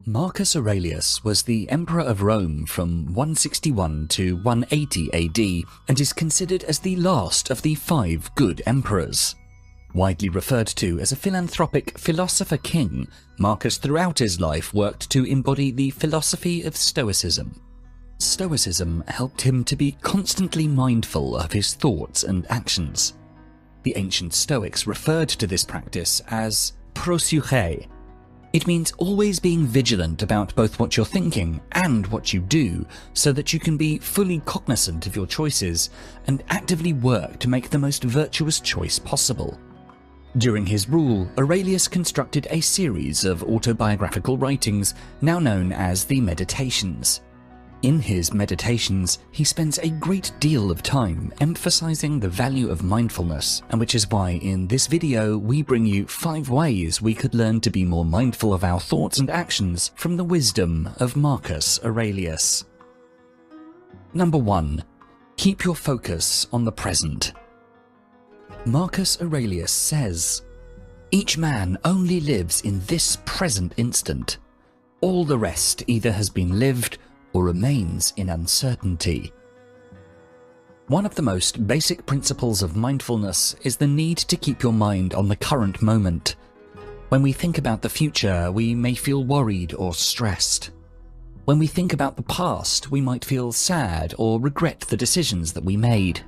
Marcus Aurelius was the Emperor of Rome from 161 to 180 AD and is considered as the last of the 5 good emperors. Widely referred to as a philanthropic philosopher-king, Marcus throughout his life worked to embody the philosophy of Stoicism. Stoicism helped him to be constantly mindful of his thoughts and actions. The ancient Stoics referred to this practice as proseuche. It means always being vigilant about both what you're thinking and what you do, so that you can be fully cognizant of your choices and actively work to make the most virtuous choice possible. During his rule, Aurelius constructed a series of autobiographical writings now known as the Meditations. In his meditations, he spends a great deal of time emphasizing the value of mindfulness, and which is why in this video we bring you 5 ways we could learn to be more mindful of our thoughts and actions from the wisdom of Marcus Aurelius. Number 1. Keep your focus on the present. Marcus Aurelius says, "Each man only lives in this present instant. All the rest either has been lived or remains in uncertainty." One of the most basic principles of mindfulness is the need to keep your mind on the current moment. When we think about the future, we may feel worried or stressed. When we think about the past, we might feel sad or regret the decisions that we made.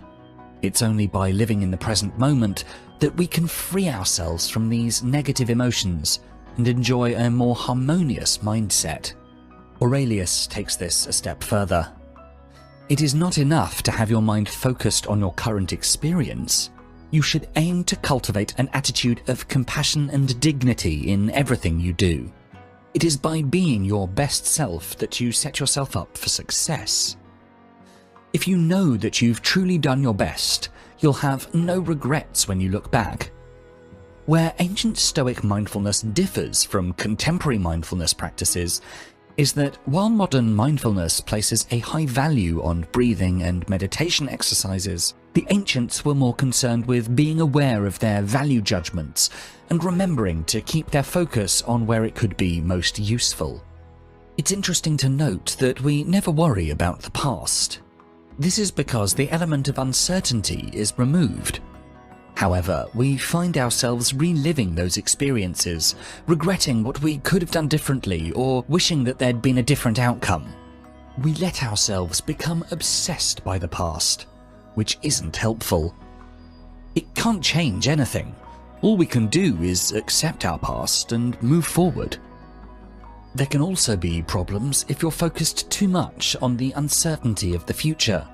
It's only by living in the present moment that we can free ourselves from these negative emotions and enjoy a more harmonious mindset. Aurelius takes this a step further. It is not enough to have your mind focused on your current experience. You should aim to cultivate an attitude of compassion and dignity in everything you do. It is by being your best self that you set yourself up for success. If you know that you've truly done your best, you'll have no regrets when you look back. Where ancient Stoic mindfulness differs from contemporary mindfulness practices is that while modern mindfulness places a high value on breathing and meditation exercises, the ancients were more concerned with being aware of their value judgments and remembering to keep their focus on where it could be most useful. It's interesting to note that we never worry about the past. This is because the element of uncertainty is removed. However, we find ourselves reliving those experiences, regretting what we could have done differently or wishing that there'd been a different outcome. We let ourselves become obsessed by the past, which isn't helpful. It can't change anything. All we can do is accept our past and move forward. There can also be problems if you're focused too much on the uncertainty of the future.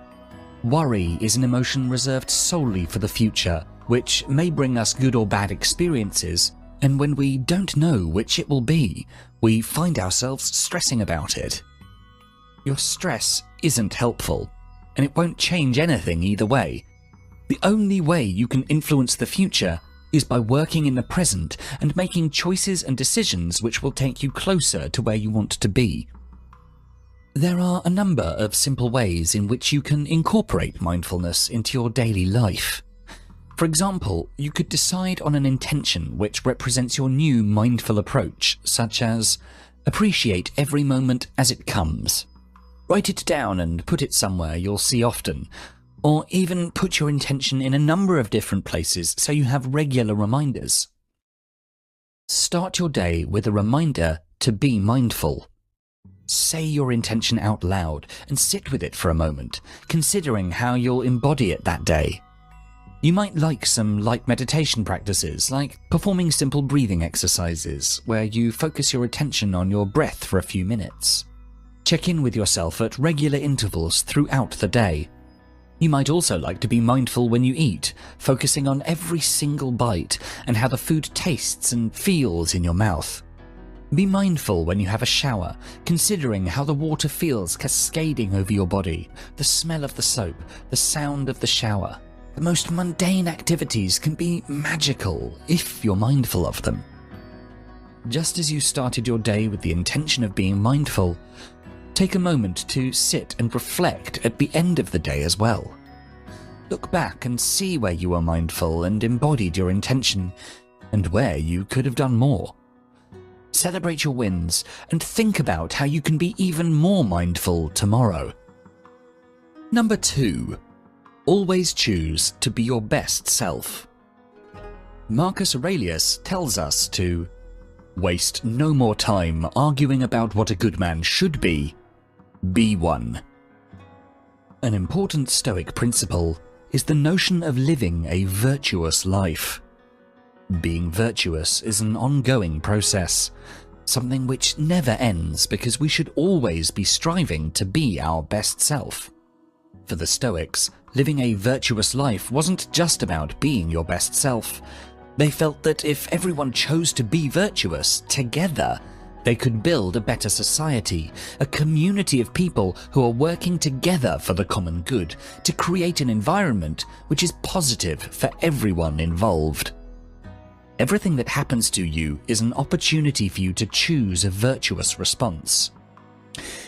Worry is an emotion reserved solely for the future, which may bring us good or bad experiences, and when we don't know which it will be, we find ourselves stressing about it. Your stress isn't helpful, and it won't change anything either way. The only way you can influence the future is by working in the present and making choices and decisions which will take you closer to where you want to be. There are a number of simple ways in which you can incorporate mindfulness into your daily life. For example, you could decide on an intention which represents your new mindful approach, such as appreciate every moment as it comes. Write it down and put it somewhere you'll see often, or even put your intention in a number of different places so you have regular reminders. Start your day with a reminder to be mindful. Say your intention out loud and sit with it for a moment, considering how you'll embody it that day. You might like some light meditation practices, like performing simple breathing exercises, where you focus your attention on your breath for a few minutes. Check in with yourself at regular intervals throughout the day. You might also like to be mindful when you eat, focusing on every single bite and how the food tastes and feels in your mouth. Be mindful when you have a shower, considering how the water feels cascading over your body, the smell of the soap, the sound of the shower. The most mundane activities can be magical if you're mindful of them. Just as you started your day with the intention of being mindful, take a moment to sit and reflect at the end of the day as well. Look back and see where you were mindful and embodied your intention, and where you could have done more. Celebrate your wins and think about how you can be even more mindful tomorrow. Number 2. Always choose to be your best self. Marcus Aurelius tells us to waste no more time arguing about what a good man should be one. An important Stoic principle is the notion of living a virtuous life. Being virtuous is an ongoing process, something which never ends because we should always be striving to be our best self. For the Stoics, living a virtuous life wasn't just about being your best self. They felt that if everyone chose to be virtuous together, they could build a better society, a community of people who are working together for the common good, to create an environment which is positive for everyone involved. Everything that happens to you is an opportunity for you to choose a virtuous response.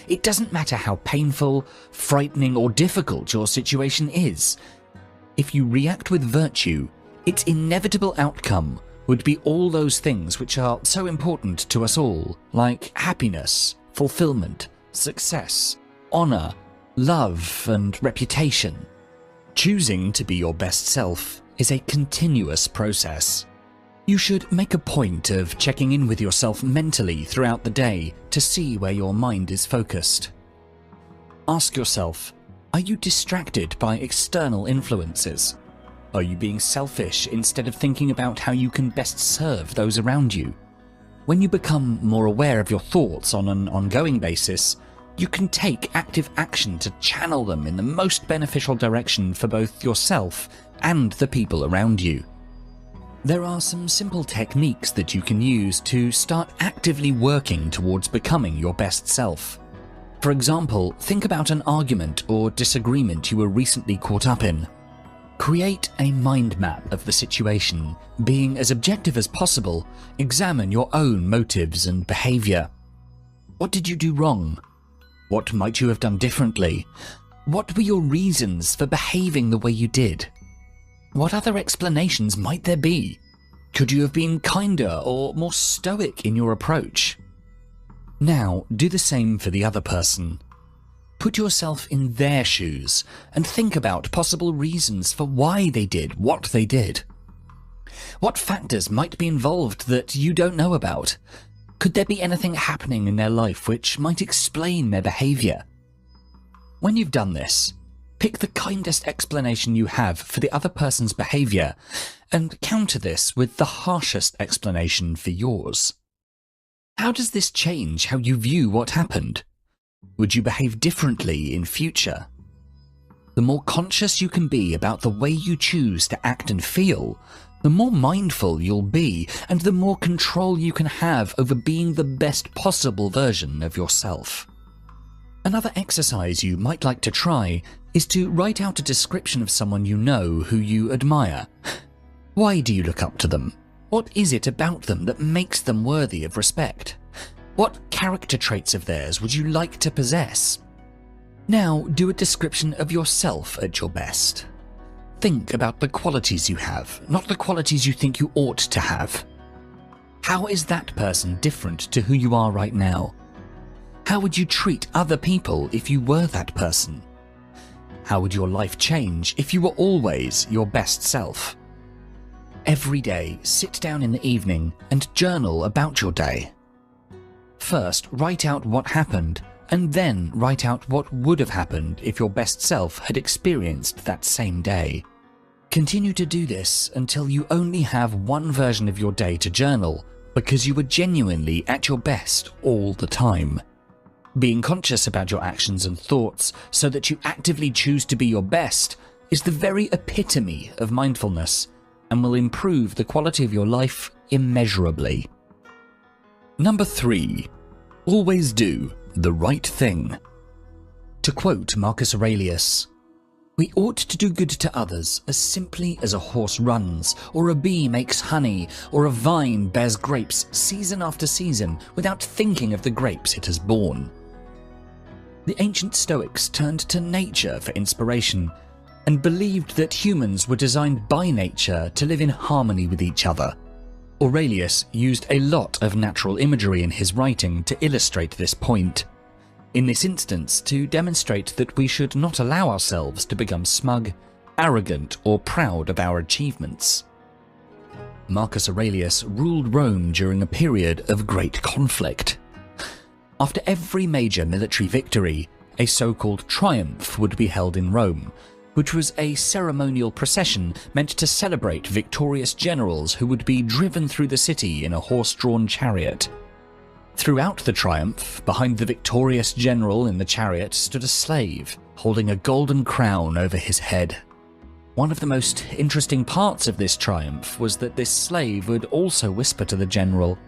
It doesn't matter how painful, frightening, or difficult your situation is. If you react with virtue, its inevitable outcome would be all those things which are so important to us all, like happiness, fulfillment, success, honor, love, and reputation. Choosing to be your best self is a continuous process. You should make a point of checking in with yourself mentally throughout the day to see where your mind is focused. Ask yourself, are you distracted by external influences? Are you being selfish instead of thinking about how you can best serve those around you? When you become more aware of your thoughts on an ongoing basis, you can take active action to channel them in the most beneficial direction for both yourself and the people around you. There are some simple techniques that you can use to start actively working towards becoming your best self. For example, think about an argument or disagreement you were recently caught up in. Create a mind map of the situation. Being as objective as possible, examine your own motives and behavior. What did you do wrong? What might you have done differently? What were your reasons for behaving the way you did? What other explanations might there be? Could you have been kinder or more stoic in your approach? Now, do the same for the other person. Put yourself in their shoes and think about possible reasons for why they did what they did. What factors might be involved that you don't know about? Could there be anything happening in their life which might explain their behavior? When you've done this, pick the kindest explanation you have for the other person's behavior and counter this with the harshest explanation for yours. How does this change how you view what happened? Would you behave differently in future? The more conscious you can be about the way you choose to act and feel, the more mindful you'll be and the more control you can have over being the best possible version of yourself. Another exercise you might like to try is to write out a description of someone you know who you admire. Why do you look up to them? What is it about them that makes them worthy of respect? What character traits of theirs would you like to possess? Now do a description of yourself at your best. Think about the qualities you have, not the qualities you think you ought to have. How is that person different to who you are right now? How would you treat other people if you were that person? How would your life change if you were always your best self? Every day, sit down in the evening and journal about your day. First, write out what happened, and then write out what would have happened if your best self had experienced that same day. Continue to do this until you only have one version of your day to journal, because you were genuinely at your best all the time. Being conscious about your actions and thoughts so that you actively choose to be your best is the very epitome of mindfulness and will improve the quality of your life immeasurably. Number 3. Always do the right thing. To quote Marcus Aurelius, "We ought to do good to others as simply as a horse runs, or a bee makes honey, or a vine bears grapes season after season without thinking of the grapes it has borne." The ancient Stoics turned to nature for inspiration and believed that humans were designed by nature to live in harmony with each other. Aurelius used a lot of natural imagery in his writing to illustrate this point. In this instance, to demonstrate that we should not allow ourselves to become smug, arrogant, or proud of our achievements. Marcus Aurelius ruled Rome during a period of great conflict. After every major military victory, a so-called triumph would be held in Rome, which was a ceremonial procession meant to celebrate victorious generals who would be driven through the city in a horse-drawn chariot. Throughout the triumph, behind the victorious general in the chariot stood a slave, holding a golden crown over his head. One of the most interesting parts of this triumph was that this slave would also whisper to the general,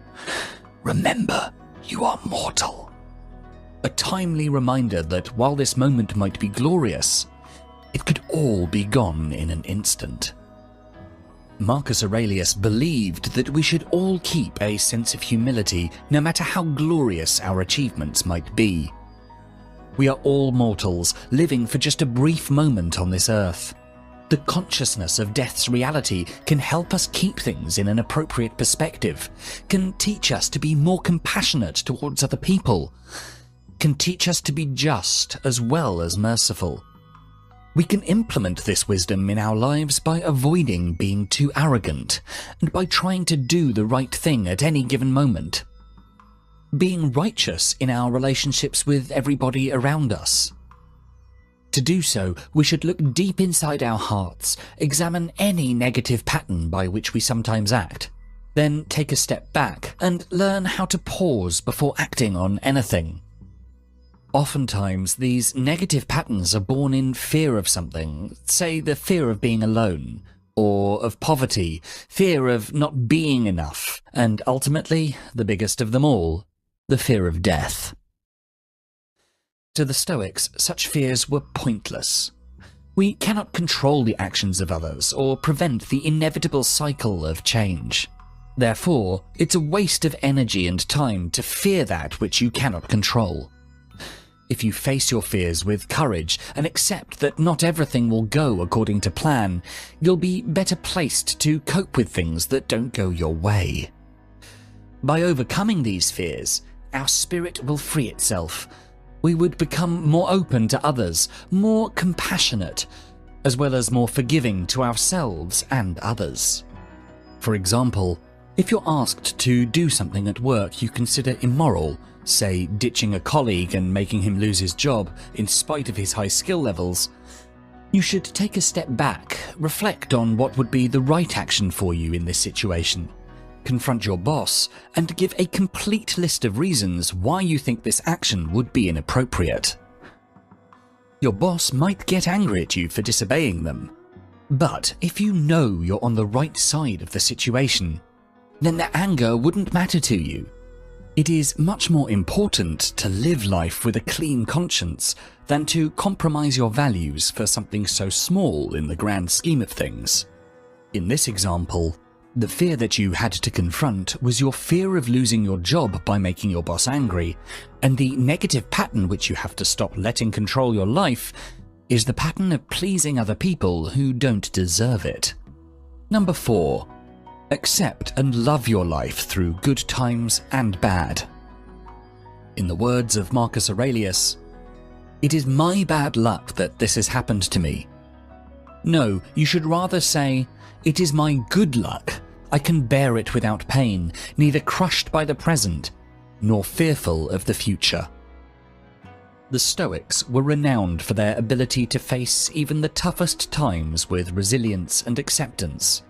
"Remember, you are mortal." A timely reminder that while this moment might be glorious, it could all be gone in an instant. Marcus Aurelius believed that we should all keep a sense of humility no matter how glorious our achievements might be. We are all mortals, living for just a brief moment on this earth. The consciousness of death's reality can help us keep things in an appropriate perspective, can teach us to be more compassionate towards other people, can teach us to be just as well as merciful. We can implement this wisdom in our lives by avoiding being too arrogant and by trying to do the right thing at any given moment. Being righteous in our relationships with everybody around us. To do so, we should look deep inside our hearts, examine any negative pattern by which we sometimes act, then take a step back and learn how to pause before acting on anything. Oftentimes, these negative patterns are born in fear of something, say the fear of being alone, or of poverty, fear of not being enough, and ultimately, the biggest of them all, the fear of death. To the Stoics, such fears were pointless. We cannot control the actions of others or prevent the inevitable cycle of change. Therefore, it's a waste of energy and time to fear that which you cannot control. If you face your fears with courage and accept that not everything will go according to plan, you'll be better placed to cope with things that don't go your way. By overcoming these fears, our spirit will free itself. We would become more open to others, more compassionate, as well as more forgiving to ourselves and others. For example, if you're asked to do something at work you consider immoral, say ditching a colleague and making him lose his job in spite of his high skill levels, you should take a step back, reflect on what would be the right action for you in this situation, confront your boss, and give a complete list of reasons why you think this action would be inappropriate. Your boss might get angry at you for disobeying them, but if you know you're on the right side of the situation, then the anger wouldn't matter to you. It is much more important to live life with a clean conscience than to compromise your values for something so small in the grand scheme of things. In this example, the fear that you had to confront was your fear of losing your job by making your boss angry, and the negative pattern which you have to stop letting control your life is the pattern of pleasing other people who don't deserve it. Number 4. Accept and love your life through good times and bad. In the words of Marcus Aurelius, "It is my bad luck that this has happened to me." No, you should rather say, "It is my good luck. I can bear it without pain, neither crushed by the present, nor fearful of the future." The Stoics were renowned for their ability to face even the toughest times with resilience and acceptance.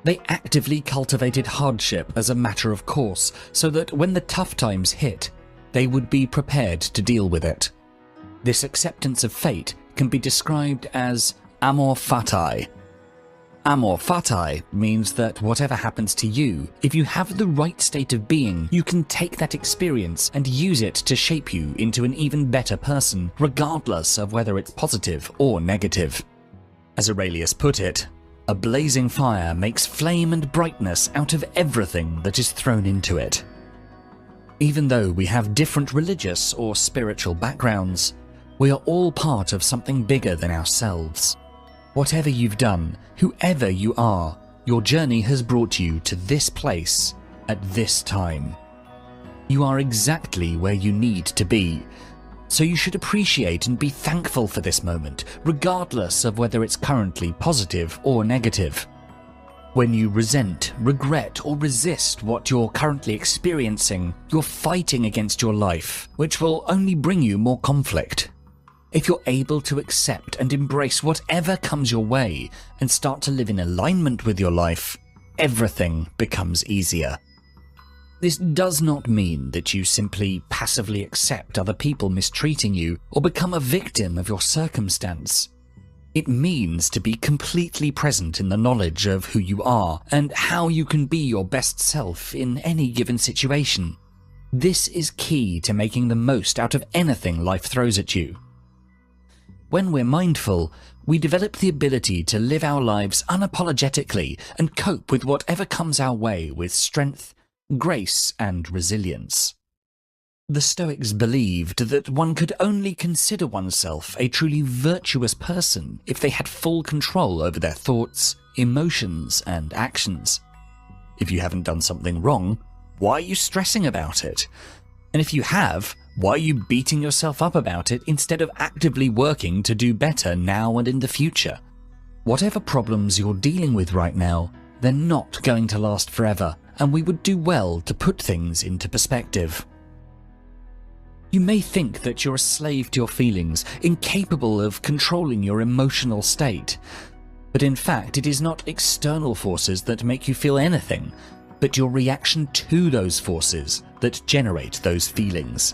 They actively cultivated hardship as a matter of course, so that when the tough times hit, they would be prepared to deal with it. This acceptance of fate can be described as amor fati. Amor fati means that whatever happens to you, if you have the right state of being, you can take that experience and use it to shape you into an even better person, regardless of whether it's positive or negative. As Aurelius put it, "A blazing fire makes flame and brightness out of everything that is thrown into it." Even though we have different religious or spiritual backgrounds, we are all part of something bigger than ourselves. Whatever you've done, whoever you are, Your journey has brought you to this place at this time. You are exactly where you need to be, so you should appreciate and be thankful for this moment, regardless of whether it's currently positive or negative. When you resent, regret, or resist what you're currently experiencing, you're fighting against your life, which will only bring you more conflict. If you're able to accept and embrace whatever comes your way and start to live in alignment with your life, everything becomes easier. This does not mean that you simply passively accept other people mistreating you or become a victim of your circumstance. It means to be completely present in the knowledge of who you are and how you can be your best self in any given situation. This is key to making the most out of anything life throws at you. When we're mindful, we develop the ability to live our lives unapologetically and cope with whatever comes our way with strength, grace, and resilience. The Stoics believed that one could only consider oneself a truly virtuous person if they had full control over their thoughts, emotions, and actions. If you haven't done something wrong, why are you stressing about it? And if you have, why are you beating yourself up about it instead of actively working to do better now and in the future? Whatever problems you're dealing with right now, they're not going to last forever, and we would do well to put things into perspective. You may think that you're a slave to your feelings, incapable of controlling your emotional state. But in fact, it is not external forces that make you feel anything, but your reaction to those forces that generate those feelings.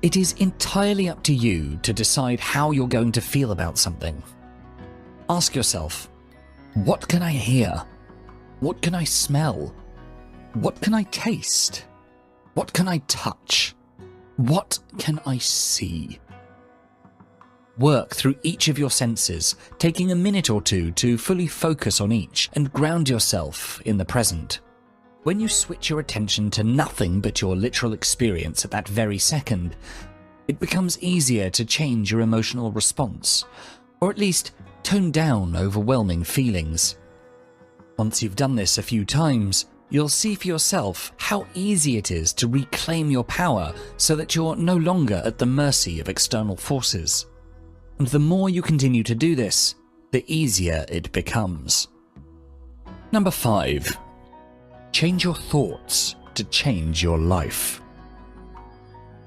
It is entirely up to you to decide how you're going to feel about something. Ask yourself, what can I hear? What can I smell? What can I taste? What can I touch? What can I see? Work through each of your senses, taking a minute or two to fully focus on each and ground yourself in the present. When you switch your attention to nothing but your literal experience at that very second, it becomes easier to change your emotional response, or at least tone down overwhelming feelings. Once you've done this a few times, you'll see for yourself how easy it is to reclaim your power so that you're no longer at the mercy of external forces. And the more you continue to do this, the easier it becomes. Number 5. Change your thoughts to change your life.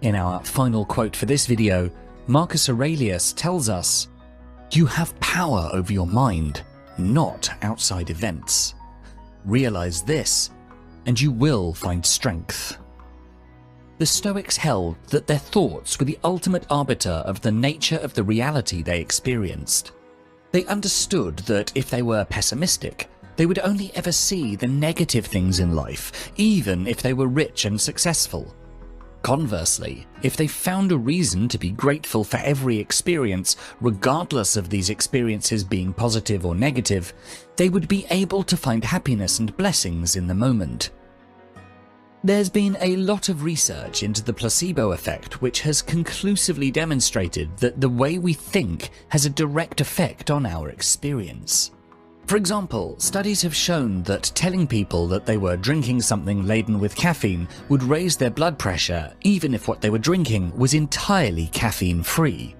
In our final quote for this video, Marcus Aurelius tells us, "You have power over your mind, not outside events. Realize this, and you will find strength." The Stoics held that their thoughts were the ultimate arbiter of the nature of the reality they experienced. They understood that if they were pessimistic, they would only ever see the negative things in life, even if they were rich and successful. Conversely, if they found a reason to be grateful for every experience, regardless of these experiences being positive or negative, they would be able to find happiness and blessings in the moment. There's been a lot of research into the placebo effect, which has conclusively demonstrated that the way we think has a direct effect on our experience. For example, studies have shown that telling people that they were drinking something laden with caffeine would raise their blood pressure, even if what they were drinking was entirely caffeine-free.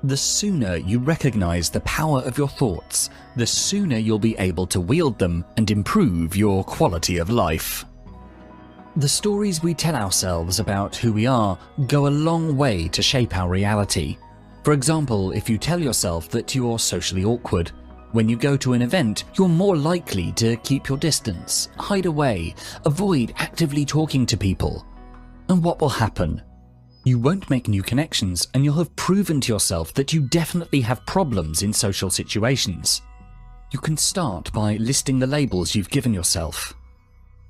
The sooner you recognize the power of your thoughts, the sooner you'll be able to wield them and improve your quality of life. The stories we tell ourselves about who we are go a long way to shape our reality. For example, if you tell yourself that you're socially awkward, when you go to an event, you're more likely to keep your distance, hide away, avoid actively talking to people. And what will happen? You won't make new connections, and you'll have proven to yourself that you definitely have problems in social situations. You can start by listing the labels you've given yourself.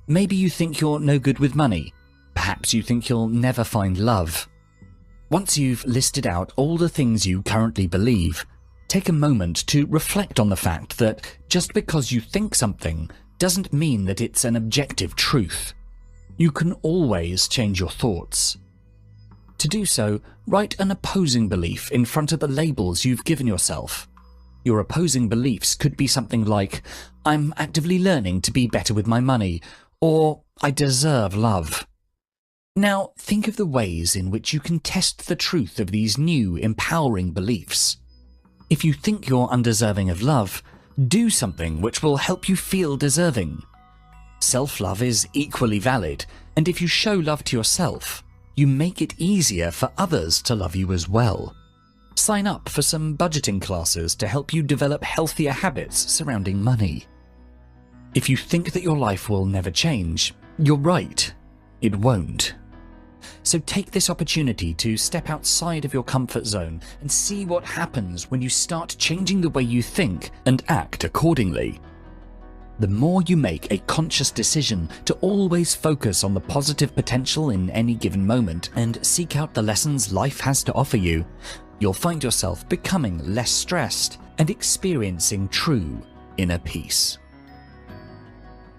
Maybe you think you're no good with money. Perhaps you think you'll never find love. Once you've listed out all the things you currently believe, take a moment to reflect on the fact that just because you think something doesn't mean that it's an objective truth. You can always change your thoughts. To do so, write an opposing belief in front of the labels you've given yourself. Your opposing beliefs could be something like, I'm actively learning to be better with my money, or I deserve love. Now, think of the ways in which you can test the truth of these new, empowering beliefs. If you think you're undeserving of love, do something which will help you feel deserving. Self-love is equally valid, and if you show love to yourself, you make it easier for others to love you as well. Sign up for some budgeting classes to help you develop healthier habits surrounding money. If you think that your life will never change, you're right, it won't. So take this opportunity to step outside of your comfort zone and see what happens when you start changing the way you think and act accordingly. The more you make a conscious decision to always focus on the positive potential in any given moment and seek out the lessons life has to offer you, you'll find yourself becoming less stressed and experiencing true inner peace.